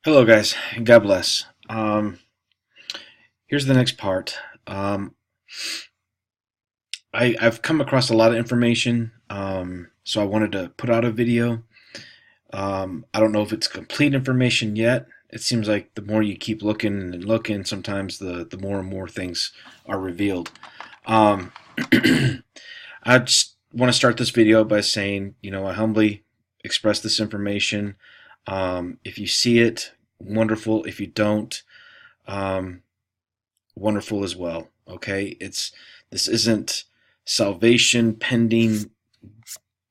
Hello, guys. God bless. Here's the next part. I've come across a lot of information, so I wanted to put out a video. I don't know if it's complete information yet. It seems like the more you keep looking and looking, sometimes the more and more things are revealed. Um, I just want to start this video by saying, I humbly express this information. If you see it, wonderful. If you don't, um, wonderful as well. Okay, this isn't salvation pending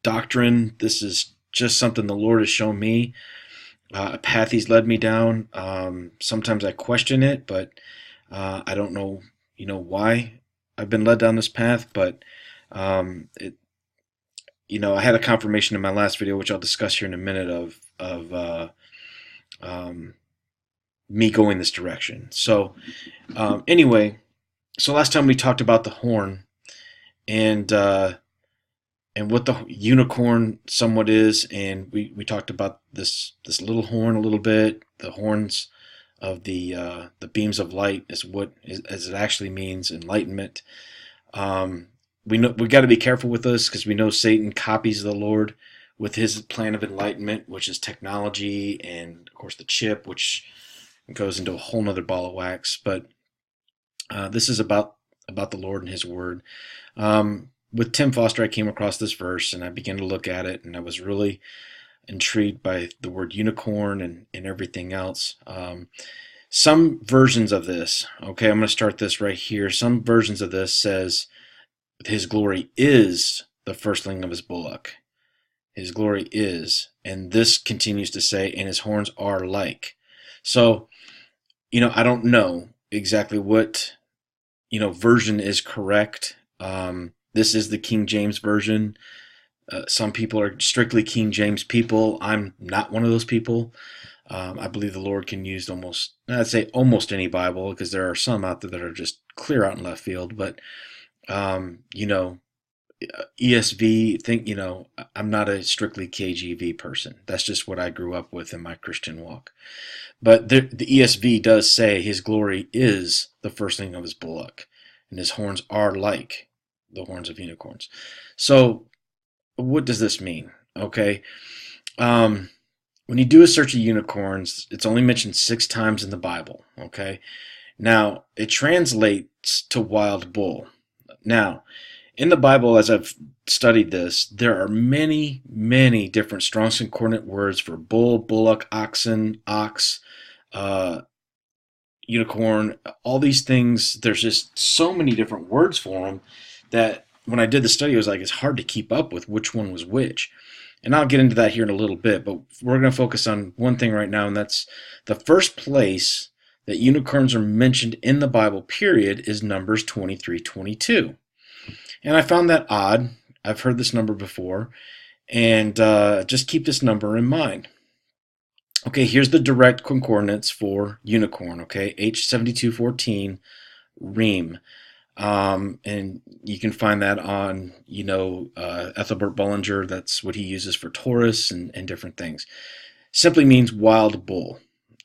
doctrine. This is just something the Lord has shown me, a path He's led me down. Sometimes I question it, but I don't know, why I've been led down this path. But it, I had a confirmation in my last video, which I'll discuss here in a minute, of um, me going this direction. So anyway, so last time we talked about the horn and what the unicorn somewhat is, and we talked about this little horn a little bit. The horns of the beams of light is as it actually means, enlightenment. We got to be careful with this because we know Satan copies the Lord with his plan of enlightenment, which is technology, and of course the chip, which goes into a whole nother ball of wax. But this is about the Lord and His Word. With Tim Foster, I came across this verse and I began to look at it, and I was really intrigued by the word unicorn and everything else. Some versions of this, okay, I'm going to start this right here. Some versions of this says His glory is the firstling of His bullock. His glory is, and this continues to say, and His horns are like. So, I don't know exactly what version is correct. This is the King James version. Some people are strictly King James people. I'm not one of those people. I believe the Lord can use I'd say almost any Bible, because there are some out there that are just clear out in left field. But ESV, I'm not a strictly KJV person. That's just what I grew up with in my Christian walk. But the ESV does say His glory is the firstling of His bullock, and His horns are like the horns of unicorns. So what does this mean? Okay. When you do a search of unicorns, it's only mentioned 6 times in the Bible. Okay. Now, it translates to wild bull. Now, in the Bible, as I've studied this, there are many, many different Strong's Concordant words for bull, bullock, oxen, ox, unicorn, all these things. There's just so many different words for them that when I did the study, it was like it's hard to keep up with which one was which. And I'll get into that here in a little bit, but we're going to focus on one thing right now, and that's the first place that unicorns are mentioned in the Bible, period, is Numbers 23:22. And I found that odd. I've heard this number before, and just keep this number in mind. Okay, here's the direct concordance for unicorn, okay, H7214 reem. And you can find that on, Ethelbert Bullinger. That's what he uses for Taurus and different things. Simply means wild bull,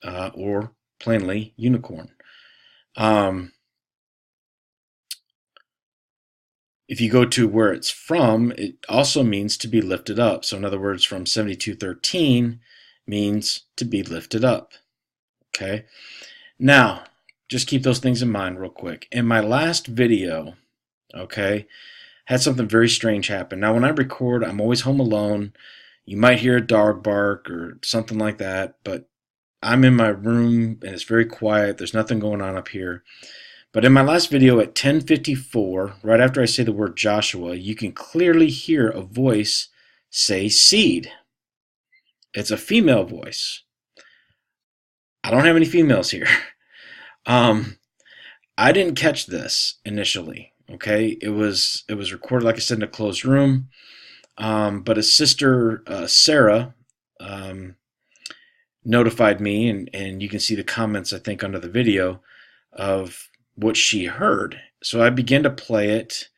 or plainly unicorn. If you go to where it's from, it also means to be lifted up. So in other words, from 7213 means to be lifted up. Okay. Now, just keep those things in mind real quick. In my last video, okay, had something very strange happen. Now, when I record, I'm always home alone. You might hear a dog bark or something like that, but I'm in my room and it's very quiet. There's nothing going on up here. But in my last video at 10:54, right after I say the word Joshua, you can clearly hear a voice say seed. It's a female voice. I don't have any females here. I didn't catch this initially. Okay, it was recorded, like I said, in a closed room. But a sister, Sarah, notified me, and you can see the comments, I think, under the video of what she heard. So I began to play it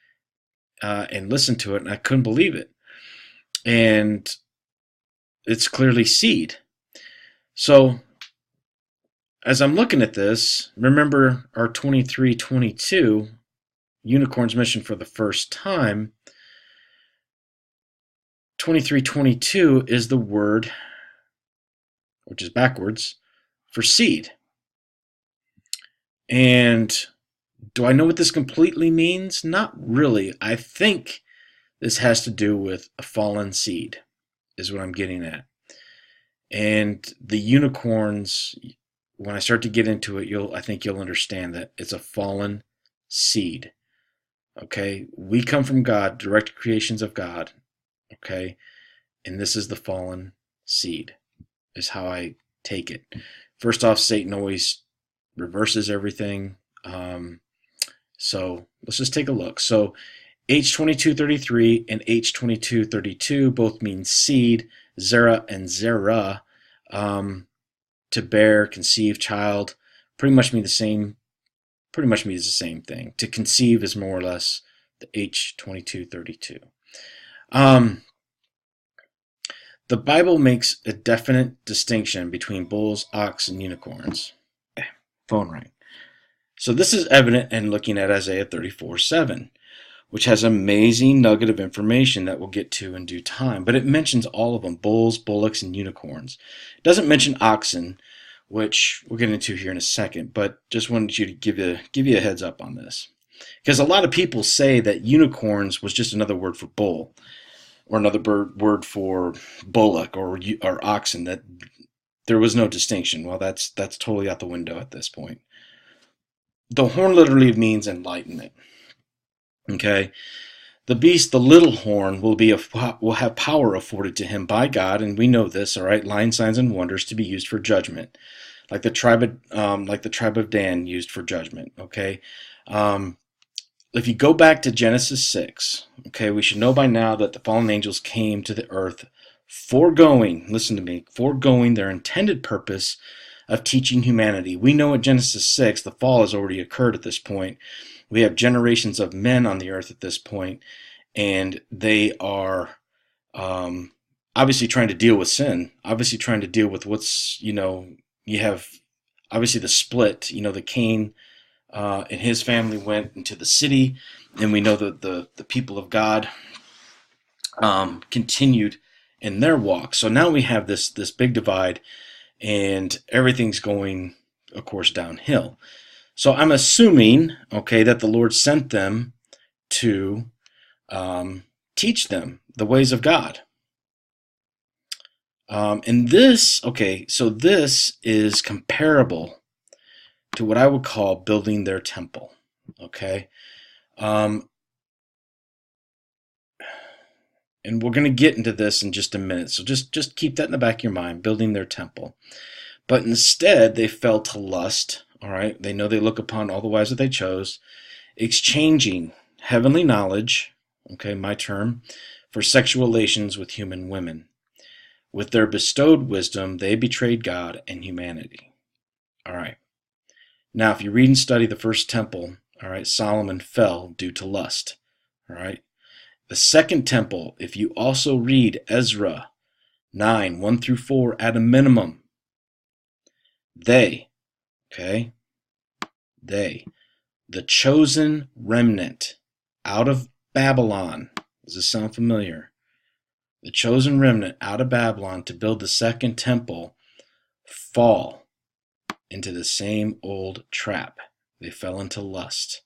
and listen to it, and I couldn't believe it. And it's clearly seed. So as I'm looking at this, remember our 2322 unicorns mission for the first time. 2322 is the word, which is backwards, for seed. And do I know what this completely means? Not really. I think this has to do with a fallen seed, is what I'm getting at. And the unicorns, when I start to get into it, I think you'll understand that it's a fallen seed. Okay? We come from God, direct creations of God. Okay? And this is the fallen seed, is how I take it. First off, Satan always reverses everything. So let's just take a look. So H2233 and H2232 both mean seed. Zerah and Zerah, to bear, conceive, child, pretty much mean the same. Pretty much means the same thing. To conceive is more or less the H2232. The Bible makes a definite distinction between bulls, ox, and unicorns. Phone rang. So this is evident in looking at Isaiah 34:7, which has an amazing nugget of information that we'll get to in due time. But it mentions all of them: bulls, bullocks, and unicorns. It doesn't mention oxen, which we'll get into here in a second, but just wanted you to give you a heads up on this. Because a lot of people say that unicorns was just another word for bull, or another word for bullock or oxen, that there was no distinction. Well, that's totally out the window at this point. The horn literally means enlightenment. Okay, the beast, the little horn, will have power afforded to him by God, and we know this. All right, lying signs and wonders to be used for judgment, like the tribe of Dan used for judgment. Okay, if you go back to Genesis 6, okay, we should know by now that the fallen angels came to the earth foregoing, listen to me, foregoing their intended purpose of teaching humanity. We know at Genesis 6 the fall has already occurred at this point. We have generations of men on the earth at this point, and they are obviously trying to deal with sin, obviously trying to deal with what's, you have obviously the split, the Cain and his family went into the city, and we know that the people of God continued in their walk. So now we have this big divide, and everything's going, of course, downhill. So I'm assuming, okay, that the Lord sent them to teach them the ways of God. And this, okay, so this is comparable to what I would call building their temple, okay? And we're going to get into this in just a minute, so just keep that in the back of your mind, building their temple. But instead, they fell to lust, all right? They know they look upon all the wives that they chose, exchanging heavenly knowledge, okay, my term, for sexual relations with human women. With their bestowed wisdom, they betrayed God and humanity. All right. Now, if you read and study the first temple, all right, Solomon fell due to lust. All right. The second temple, if you also read Ezra 9:1-4 at a minimum, the chosen remnant out of Babylon, does this sound familiar? The chosen remnant out of Babylon to build the second temple fall into the same old trap. They fell into lust.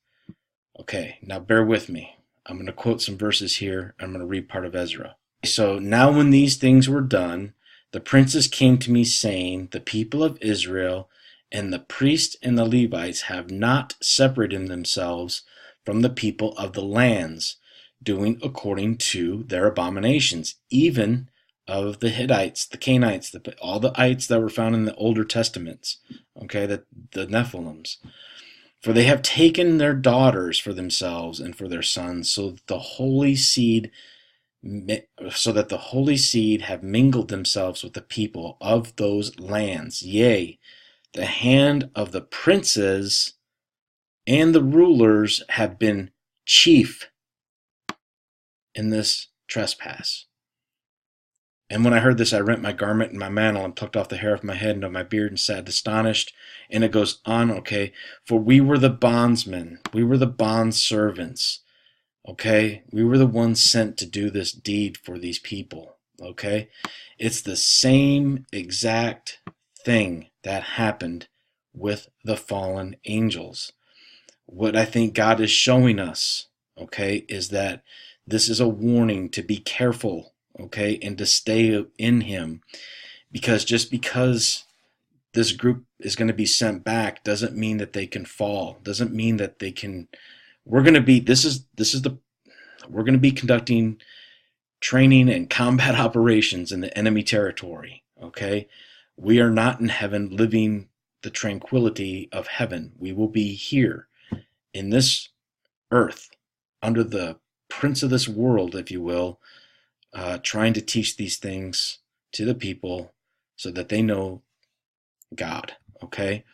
Okay, now bear with me. I'm going to quote some verses here. I'm going to read part of Ezra. So now when these things were done, the princes came to me saying, the people of Israel and the priests and the Levites have not separated themselves from the people of the lands, doing according to their abominations, even of the Hittites, the Canaanites, all the ites that were found in the older testaments, okay, the Nephilims. For they have taken their daughters for themselves and for their sons, so that the holy seed have mingled themselves with the people of those lands. Yea, the hand of the princes and the rulers have been chief in this trespass. And when I heard this, I rent my garment and my mantle and plucked off the hair of my head and of my beard and sat astonished. And it goes on, okay? For we were the bondsmen. We were the bond servants, okay? We were the ones sent to do this deed for these people, okay? It's the same exact thing that happened with the fallen angels. What I think God is showing us, okay, is that this is a warning to be careful, okay, and to stay in Him. Because just because this group is going to be sent back doesn't mean that they can fall. Doesn't mean that they can. We're going to be. We're going to be conducting training and combat operations in the enemy territory. Okay, we are not in heaven living the tranquility of heaven. We will be here in this earth under the prince of this world, if you will, trying to teach these things to the people so that they know God. Okay.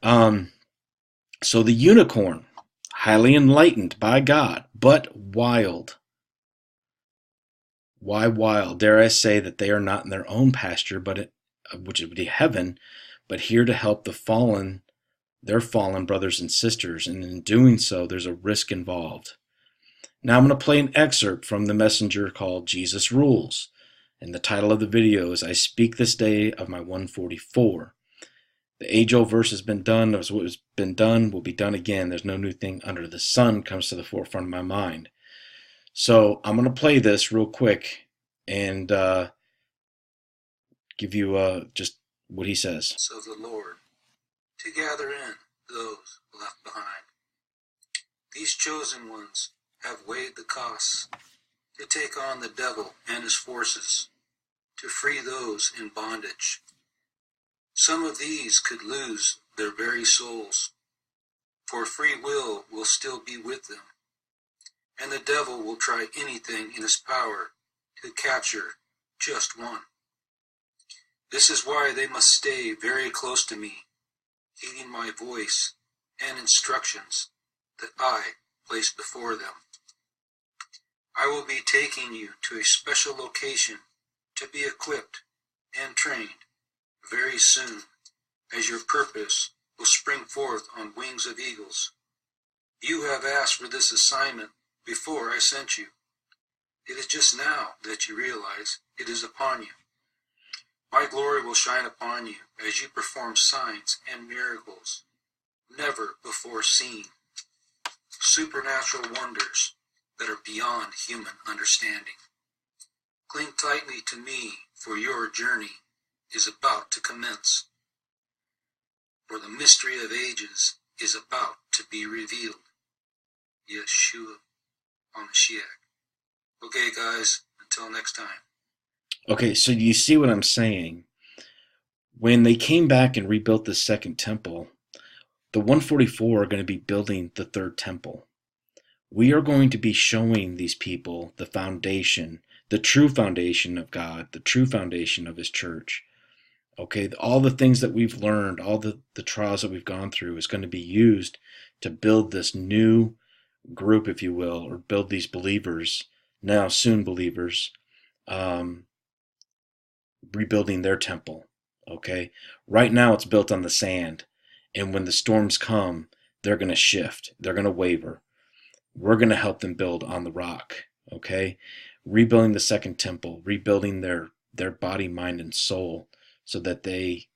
So the unicorn, highly enlightened by God, but wild. Why wild? Dare I say that they are not in their own pasture, which would be heaven, but here to help their fallen brothers and sisters. And in doing so, there's a risk involved. Now I'm going to play an excerpt from the messenger called Jesus Rules. And the title of the video is I Speak This Day of My 144. The age-old verse has been done. What has been done will be done again. There's no new thing under the sun comes to the forefront of my mind. So I'm going to play this real quick and give you just what he says. Of the Lord, to gather in those left behind. These chosen ones have weighed the costs to take on the devil and his forces, to free those in bondage. Some of these could lose their very souls, for free will still be with them, and the devil will try anything in his power to capture just one. This is why they must stay very close to me, heeding my voice and instructions that I place before them. I will be taking you to a special location to be equipped and trained very soon, as your purpose will spring forth on wings of eagles. You have asked for this assignment before I sent you. It is just now that you realize it is upon you. My glory will shine upon you as you perform signs and miracles never before seen, supernatural wonders that are beyond human understanding. Cling tightly to me, for your journey is about to commence, for the mystery of ages is about to be revealed. Yeshua HaMashiach. Okay, guys, until next time. Okay, so you see what I'm saying? When they came back and rebuilt the second temple, the 144 are going to be building the third temple. We are going to be showing these people the foundation, the true foundation of God, the true foundation of His church. Okay, all the things that we've learned, all the trials that we've gone through is going to be used to build this new group, if you will, or build these believers, now soon believers, rebuilding their temple. Okay, right now it's built on the sand, and when the storms come, they're going to shift, they're going to waver. We're going to help them build on the rock. Okay, rebuilding the second temple, rebuilding their body, mind, and soul so that they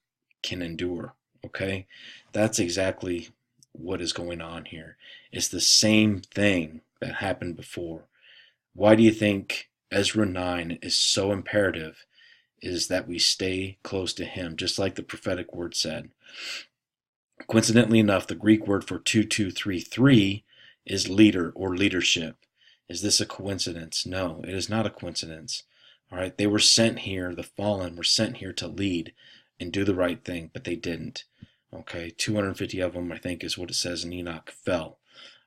can endure. Okay, that's exactly what is going on here. It's the same thing that happened before. Why do you think Ezra 9 is so imperative? Is that we stay close to Him, just like the prophetic word said. Coincidentally enough, the Greek word for 2233 is leader or leadership. Is this a coincidence? No, it is not a coincidence. All right, they were sent here, the fallen were sent here to lead and do the right thing, but they didn't. Okay, 250 of them, I think, is what it says in Enoch, fell.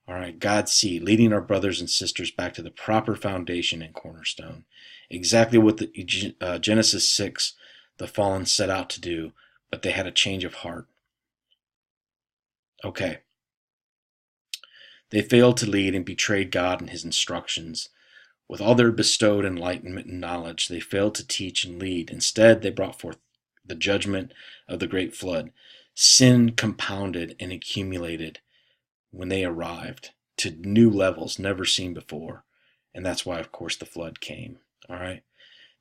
All right, God's seed, leading our brothers and sisters back to the proper foundation and cornerstone. Exactly what the Genesis 6, the fallen set out to do, but they had a change of heart. Okay. They failed to lead and betrayed God and His instructions. With all their bestowed enlightenment and knowledge, they failed to teach and lead. Instead, they brought forth the judgment of the great flood. Sin compounded and accumulated when they arrived to new levels never seen before. And that's why, of course, the flood came. All right.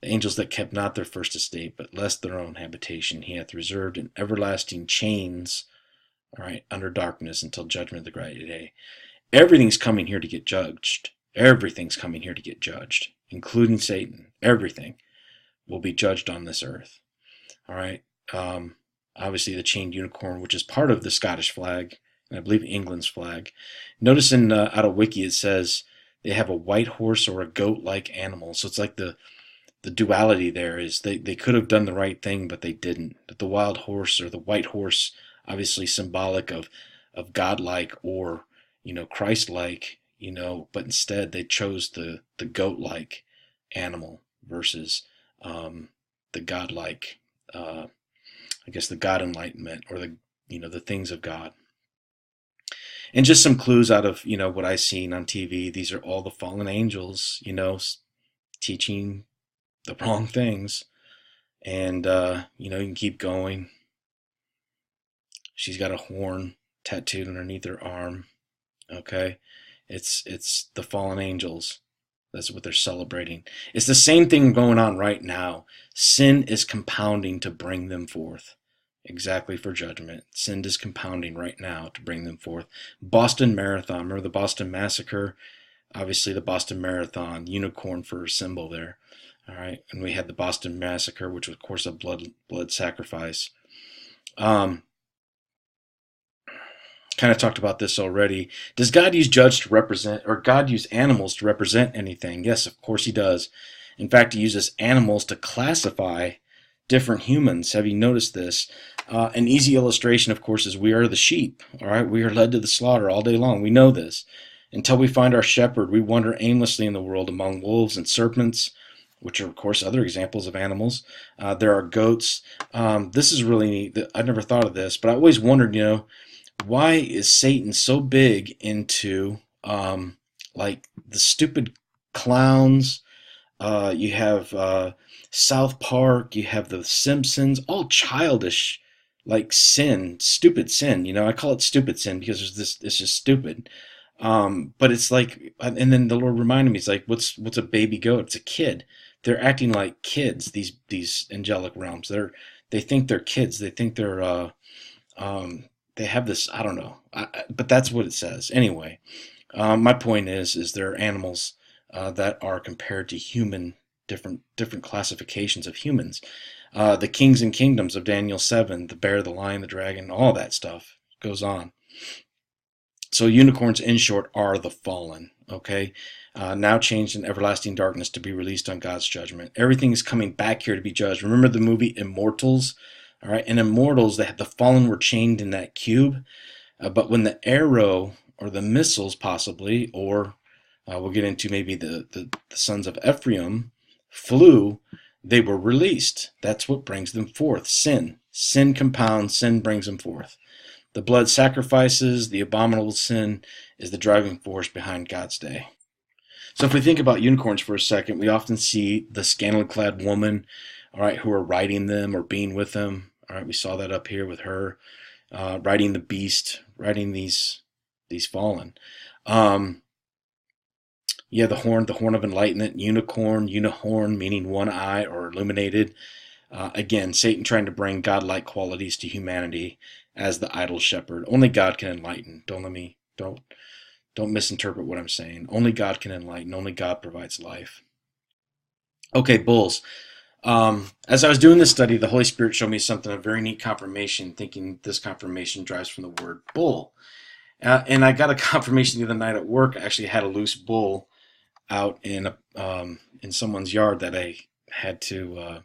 The angels that kept not their first estate, but left their own habitation, he hath reserved in everlasting chains, all right, under darkness until judgment of the great day. Everything's coming here to get judged. Everything's coming here to get judged, including Satan. Everything will be judged on this earth. All right. Obviously, the chained unicorn, which is part of the Scottish flag, and I believe England's flag. Notice in out of Wiki it says they have a white horse or a goat-like animal. So it's like the duality there is they could have done the right thing, but they didn't. But the wild horse or the white horse, obviously symbolic of godlike or Christ-like, but instead they chose the goat-like animal versus the godlike, I guess the God enlightenment or the things of God. And just some clues out of what I've seen on TV. These are all the fallen angels, teaching the wrong things, and you can keep going. She's got a horn tattooed underneath her arm. Okay, it's the fallen angels. That's what they're celebrating. It's the same thing going on right now. Sin is compounding to bring them forth. Exactly, for judgment. Sin is compounding right now to bring them forth. Boston Marathon. Remember the Boston Massacre? Obviously the Boston Marathon, unicorn for a symbol there. All right, and we had the Boston Massacre, which was, of course, a blood sacrifice. Kind of talked about this already. Does God use judge to represent, or God use animals to represent anything? Yes, of course he does. In fact, he uses animals to classify different humans. Have you noticed this? An easy illustration, of course, is we are the sheep. All right, we are led to the slaughter all day long. We know this. Until we find our shepherd, we wander aimlessly in the world among wolves and serpents, which are, of course, other examples of animals. There are goats. This is really neat. I never thought of this, but I always wondered, why is Satan so big into like the stupid clowns? You have South Park. You have the Simpsons. All childish, like sin, stupid sin. I call it stupid sin because it's just stupid. But it's like, and then the Lord reminded me, it's like, what's a baby goat? It's a kid. They're acting like kids. These angelic realms. They think they're kids. They think they're they have this. I don't know. But that's what it says anyway. My point is there are animals that are compared to human, different classifications of humans. The kings and kingdoms of Daniel 7, the bear, the lion, the dragon, all that stuff goes on. So unicorns, in short, are the fallen, okay? Now changed in everlasting darkness to be released on God's judgment. Everything is coming back here to be judged. Remember the movie Immortals? All right, in Immortals, the fallen were chained in that cube, but when the arrow or the missiles possibly, or we'll get into maybe the sons of Ephraim, flew, they were released. That's what brings them forth. Sin. Sin compounds, sin brings them forth. The blood sacrifices, the abominable sin is the driving force behind God's day. So if we think about unicorns for a second, we often see the scantily clad woman, all right, who are riding them or being with them. All right, we saw that up here with her, riding the beast, riding these fallen. Yeah, the horn of enlightenment, unicorn, unihorn, meaning one eye or illuminated. Again, Satan trying to bring godlike qualities to humanity as the idol shepherd. Only God can enlighten. Don't misinterpret what I'm saying. Only God can enlighten. Only God provides life. Okay, bulls. As I was doing this study, the Holy Spirit showed me something, a very neat confirmation, thinking this confirmation drives from the word bull. And I got a confirmation the other night at work. I actually had a loose bull out in someone's yard that I had to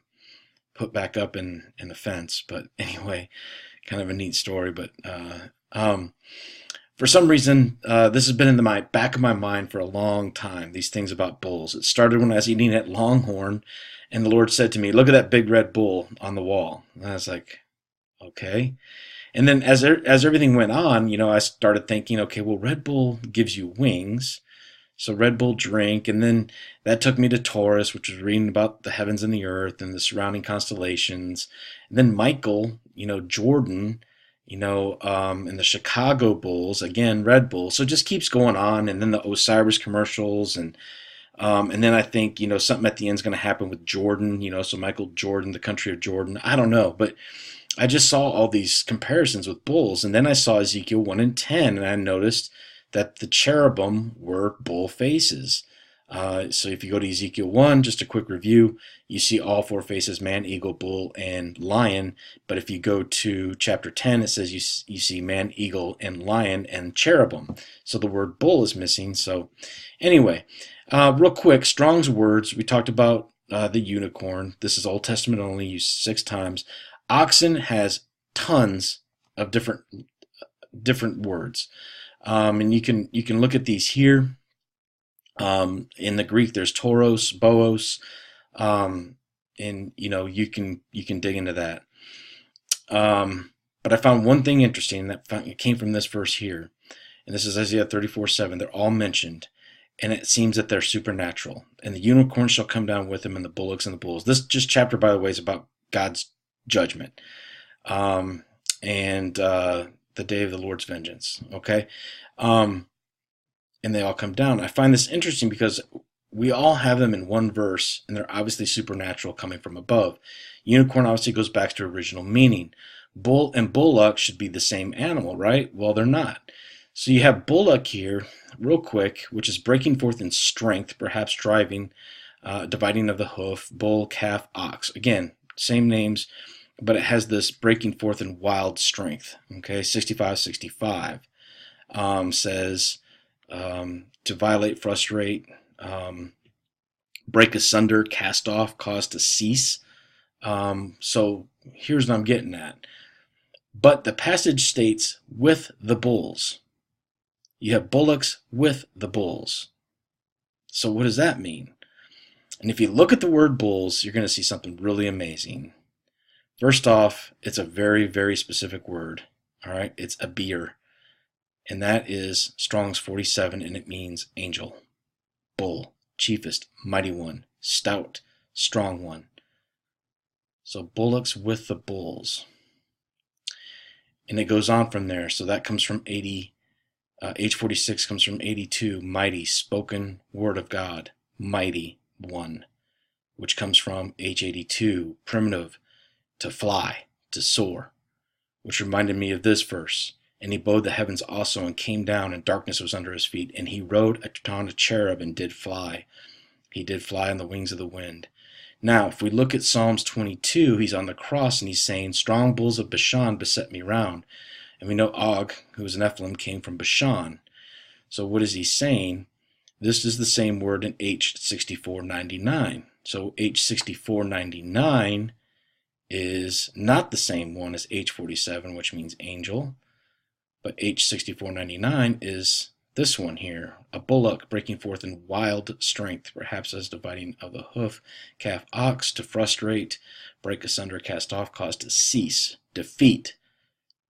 put back up in the fence. But anyway, kind of a neat story. But for some reason, this has been in the back of my mind for a long time, these things about bulls. It started when I was eating at Longhorn, and the Lord said to me, look at that big red bull on the wall. And I was like, okay. And then as everything went on, I started thinking, okay, well, Red Bull gives you wings. So Red Bull drink, and then that took me to Taurus, which was reading about the heavens and the earth and the surrounding constellations. And then Michael, Jordan, and the Chicago Bulls, again Red Bull. So it just keeps going on, and then the Osiris commercials, and then I think something at the end is going to happen with Jordan. So Michael Jordan, the country of Jordan. I don't know, but I just saw all these comparisons with bulls, and then I saw Ezekiel 1 and 10, and I noticed that the cherubim were bull faces. So if you go to Ezekiel 1, just a quick review, you see all four faces: man, eagle, bull, and lion. But if you go to chapter 10, it says you see man, eagle, and lion, and cherubim. So the word bull is missing. So anyway, real quick, Strong's words, we talked about the unicorn. This is Old Testament only, used 6 times. Oxen has tons of different words, and you can look at these here. In the Greek, there's toros, boos, and you can dig into that. But I found one thing interesting that came from this verse here, and this is Isaiah 34:7. They're all mentioned, and it seems that they're supernatural. And the unicorn shall come down with him, and the bullocks and the bulls. This just chapter, by the way, is about God's judgment, and the day of the Lord's vengeance. Okay, and they all come down. I find this interesting because we all have them in one verse, and they're obviously supernatural, coming from above. Unicorn obviously goes back to original meaning. Bull and bullock should be the same animal, right? Well, they're not. So you have bullock here, real quick, which is breaking forth in strength, perhaps driving, dividing of the hoof, bull, calf, ox. Again, same names, but it has this breaking forth in wild strength. Okay, 65:65 says to violate, frustrate, break asunder, cast off, cause to cease. So here's what I'm getting at. But the passage states with the bulls. You have bullocks with the bulls. So what does that mean? And if you look at the word bulls, you're going to see something really amazing. First off, it's a very, very specific word. All right, it's a beer. And that is Strong's 47, and it means angel, bull, chiefest, mighty one, stout, strong one. So bullocks with the bulls. And it goes on from there. So that comes from 80. H46 comes from 82, mighty, spoken word of God, mighty one, which comes from H82, primitive, to fly, to soar, which reminded me of this verse. And he bowed the heavens also, and came down, and darkness was under his feet. And he rode on a cherub, and did fly. He did fly on the wings of the wind. Now, if we look at Psalms 22, he's on the cross, and he's saying, strong bulls of Bashan beset me round. And we know Og, who was an Ephraim, came from Bashan. So what is he saying? This is the same word in H6499. So H6499 is not the same one as H47, which means angel. But H6499 is this one here, a bullock breaking forth in wild strength, perhaps as dividing of the hoof, calf, ox, to frustrate, break asunder, cast off, cause to cease, defeat,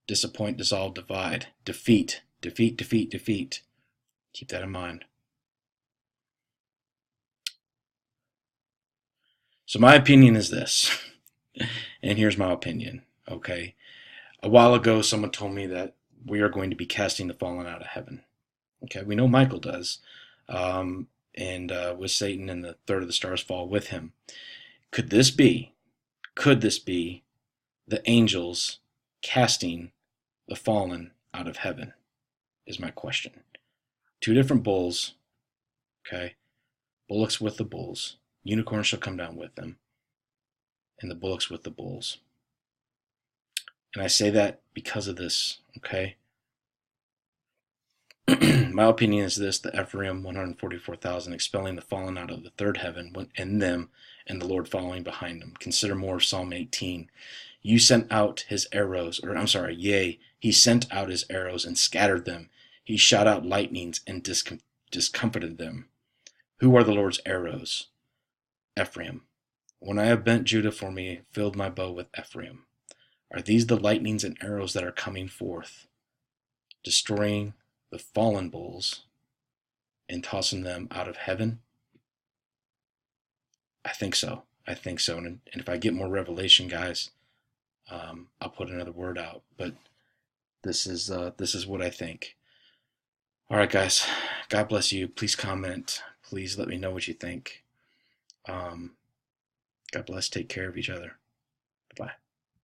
disappoint, dissolve, divide, defeat, defeat, defeat, defeat. Keep that in mind. So my opinion is this, and here's my opinion, okay? A while ago, someone told me that we are going to be casting the fallen out of heaven. Okay, we know Michael does, and with Satan and the third of the stars fall with him. Could this be the angels casting the fallen out of heaven, is my question. 2 different bulls, okay? Bullocks with the bulls. Unicorns shall come down with them, and the bullocks with the bulls. And I say that because of this, okay? My opinion is this: the Ephraim, 144,000, expelling the fallen out of the third heaven, and them, and the Lord following behind them. Consider more of Psalm 18. You sent out his arrows, yea, he sent out his arrows and scattered them. He shot out lightnings and discomfited them. Who are the Lord's arrows? Ephraim. When I have bent Judah for me, filled my bow with Ephraim. Are these the lightnings and arrows that are coming forth, destroying the fallen bulls and tossing them out of heaven? I think so. I think so. And if I get more revelation, guys, I'll put another word out. But this is what I think. All right, guys. God bless you. Please comment. Please let me know what you think. Um, God bless. Take care of each other. Bye bye.